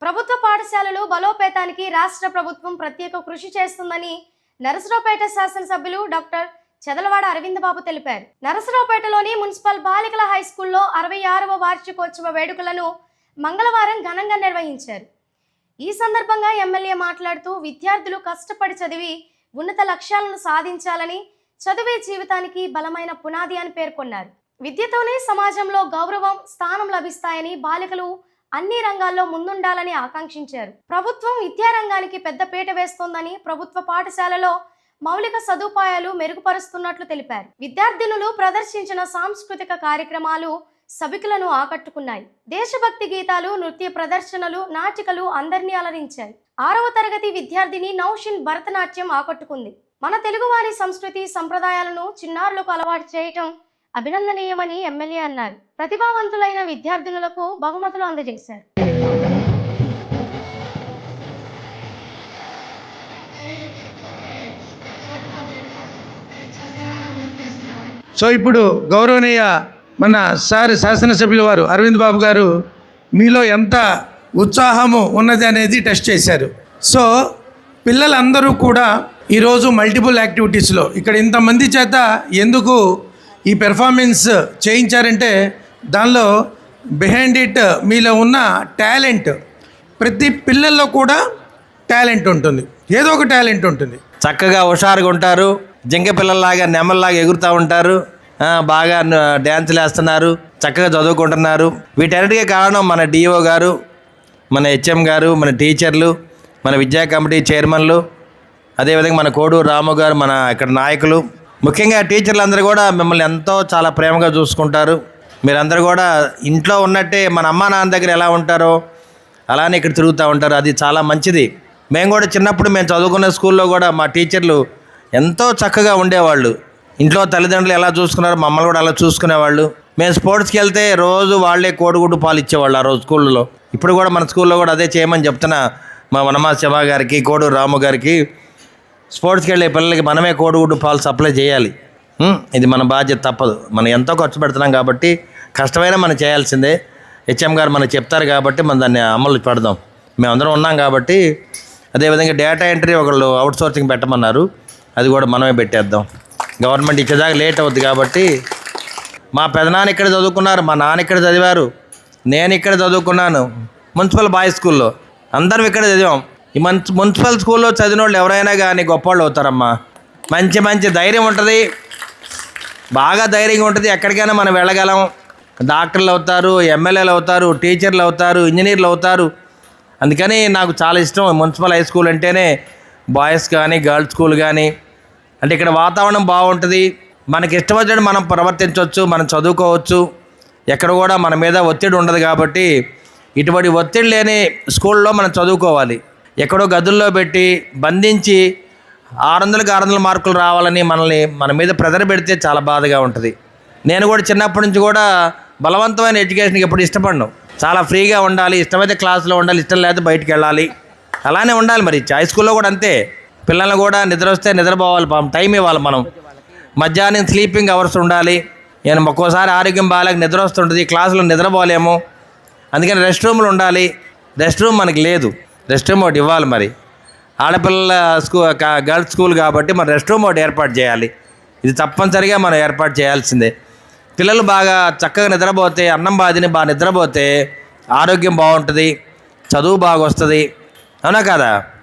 ప్రభుత్వ పాఠశాలలు బలోపేతానికి రాష్ట్ర ప్రభుత్వం ప్రత్యేక కృషి చేస్తుందని నరసరావుపేట శాసనసభ్యులు డాక్టర్ చెదలవాడ అరవింద్ బాబు తెలిపారు. నరసరావుపేటలోని మున్సిపల్ బాలికల హై స్కూల్లో 66వ వార్షికోత్సవ వేడుకలను మంగళవారం ఘనంగా నిర్వహించారు. ఈ సందర్భంగా ఎమ్మెల్యే మాట్లాడుతూ విద్యార్థులు కష్టపడి చదివి ఉన్నత లక్ష్యాలను సాధించాలని, చదువే జీవితానికి బలమైన పునాది అని పేర్కొన్నారు. విద్యతోనే సమాజంలో గౌరవం, స్థానం లభిస్తాయని, బాలికలు అన్ని రంగాల్లో ముందుండాలని ఆకాంక్షించారు. ప్రభుత్వం విద్యారంగానికి పెద్దపీట వేస్తోందని, ప్రభుత్వ పాఠశాలలో మౌలిక సదుపాయాలు మెరుగుపరుస్తున్నట్లు తెలిపారు. విద్యార్థినులు ప్రదర్శించిన సాంస్కృతిక కార్యక్రమాలు సభికులను ఆకట్టుకున్నాయి. దేశభక్తి గీతాలు, నృత్య ప్రదర్శనలు, నాటికలు అందరినీ అలరించాయి. 6వ తరగతి విద్యార్థిని నౌషిన్ భరతనాట్యం ఆకట్టుకుంది. మన తెలుగువారి సంస్కృతి సంప్రదాయాలను చిన్నారులకు అలవాటు చేయటం అభినందనీయమని ఎమ్మెల్యే అన్నారు. ప్రతిభావంతులైన విద్యార్థినులకు బహుమతులు అందజేశారు. సో ఇప్పుడు గౌరవనీయ మన శాసనసభ్యుల వారు అరవింద్ బాబు గారు మీలో ఎంత ఉత్సాహము ఉన్నది అనేది టెస్ట్ చేశారు. సో పిల్లలందరూ కూడా ఈరోజు మల్టిపుల్ యాక్టివిటీస్లో ఇక్కడ ఇంతమంది చేత ఎందుకు ఈ పెర్ఫార్మెన్స్ చేయించారంటే దానిలో బిహైండ్ ఇట్ మీలో ఉన్న టాలెంట్, ప్రతి పిల్లల్లో కూడా టాలెంట్ ఉంటుంది, ఏదో ఒక టాలెంట్ ఉంటుంది. చక్కగా హుషారుగా ఉంటారు, జింక పిల్లల్లాగా నెమల్లాగా ఎగురుతూ ఉంటారు, బాగా డ్యాన్సులు వేస్తున్నారు, చక్కగా చదువుకుంటున్నారు. వీటన్నిటికీ కారణం మన డిఓ గారు, మన హెచ్ఎం గారు, మన టీచర్లు, మన విద్యా కమిటీ చైర్మన్లు, అదేవిధంగా మన కోడూరు రాము గారు, మన ఇక్కడ నాయకులు, ముఖ్యంగా టీచర్లు అందరూ కూడా మిమ్మల్ని ఎంతో చాలా ప్రేమగా చూసుకుంటారు. మీరందరూ కూడా ఇంట్లో ఉన్నట్టే మన అమ్మా నాన్న దగ్గర ఎలా ఉంటారో అలానే ఇక్కడ తిరుగుతూ ఉంటారు. అది చాలా మంచిది. మేము కూడా చిన్నప్పుడు మేము చదువుకునే స్కూల్లో కూడా మా టీచర్లు ఎంతో చక్కగా ఉండేవాళ్ళు. ఇంట్లో తల్లిదండ్రులు ఎలా చూసుకున్నారో మమ్మల్ని కూడా అలా చూసుకునేవాళ్ళు. మేము స్పోర్ట్స్కి వెళ్తే రోజు వాళ్ళే కోడిగుడ్డు పాలు ఇచ్చేవాళ్ళు ఆ రోజు స్కూల్లో. ఇప్పుడు కూడా మన స్కూల్లో కూడా అదే చేయమని చెప్తున్నా మా వనమా శివ గారికి, కోడూరు రాము గారికి. స్పోర్ట్స్కి వెళ్ళే పిల్లలకి మనమే కోడిగుడ్డు పాలు సప్లై చేయాలి. ఇది మన బాధ్యత, తప్పదు. మనం ఎంతో ఖర్చు పెడుతున్నాం కాబట్టి కష్టమైనా మనం చేయాల్సిందే. హెచ్ఎం గారు మనకు చెప్తారు కాబట్టి మనం దాన్ని అమలు పెడదాం. మేమందరం ఉన్నాం కాబట్టి. అదేవిధంగా డేటా ఎంట్రీ ఒకళ్ళు అవుట్ సోర్సింగ్ పెట్టమన్నారు, అది కూడా మనమే పెట్టేద్దాం. గవర్నమెంట్ ఇచ్చేదాకా లేట్ అవుద్ది కాబట్టి. మా పెదనాన్న ఇక్కడ చదువుకున్నారు, మా నాన్న ఇక్కడ చదివారు, నేను ఇక్కడ చదువుకున్నాను మున్సిపల్ బాయ్స్ స్కూల్లో. అందరం ఇక్కడ చదివాం. ఈ మున్సిపల్ స్కూల్లో చదివిన వాళ్ళు ఎవరైనా కానీ గొప్పవాళ్ళు అవుతారమ్మా. మంచి మంచి ధైర్యం ఉంటుంది, బాగా ధైర్యంగా ఉంటుంది. ఎక్కడికైనా మనం వెళ్ళగలం. డాక్టర్లు అవుతారు, ఎమ్మెల్యేలు అవుతారు, టీచర్లు అవుతారు, ఇంజనీర్లు అవుతారు. అందుకని నాకు చాలా ఇష్టం మున్సిపల్ హై స్కూల్ అంటేనే. బాయ్స్ కానీ గర్ల్స్ స్కూల్ కానీ అంటే ఇక్కడ వాతావరణం బాగుంటుంది. మనకి ఇష్టం వచ్చినట్టు మనం ప్రవర్తించవచ్చు, మనం చదువుకోవచ్చు. ఎక్కడ కూడా మన మీద ఒత్తిడి ఉండదు కాబట్టి ఇటువంటి ఒత్తిడి లేని స్కూల్లో మనం చదువుకోవాలి. ఎక్కడో గదుల్లో పెట్టి బంధించి 600కి 600 మార్కులు రావాలని మన మీద ప్రెజర్ పెడితే చాలా బాధగా ఉంటుంది. నేను కూడా చిన్నప్పటి నుంచి కూడా బలవంతమైన ఎడ్యుకేషన్కి ఎప్పుడు ఇష్టపడను. చాలా ఫ్రీగా ఉండాలి, ఇష్టమైతే క్లాసులో ఉండాలి, ఇష్టం లేకపోతే బయటికి వెళ్ళాలి, అలానే ఉండాలి. మరి హై స్కూల్లో కూడా అంతే. పిల్లల్ని కూడా నిద్ర వస్తే నిద్రపోవాలి, టైం ఇవ్వాలి. మనం మధ్యాహ్నం స్లీపింగ్ అవర్స్ ఉండాలి. నేను ఒక్కోసారి ఆరోగ్యం బాగాలేక నిద్ర వస్తుంటుంది, క్లాసులో నిద్రపోలేము. అందుకని రెస్ట్ రూమ్లు ఉండాలి. రెస్ట్ రూమ్ మనకి లేదు, రెస్ట్ రూమ్ ఒకటి ఇవ్వాలి. మరి ఆడపిల్లల గర్ల్స్ స్కూల్ కాబట్టి మన రెస్ట్ రూమ్ ఒకటి ఏర్పాటు చేయాలి. ఇది తప్పనిసరిగా మనం ఏర్పాటు చేయాల్సిందే. పిల్లలు బాగా చక్కగా నిద్రపోతే, అన్నం బాగా నిద్రపోతే ఆరోగ్యం బాగుంటుంది, చదువు బాగా వస్తుంది. అవునా కదా?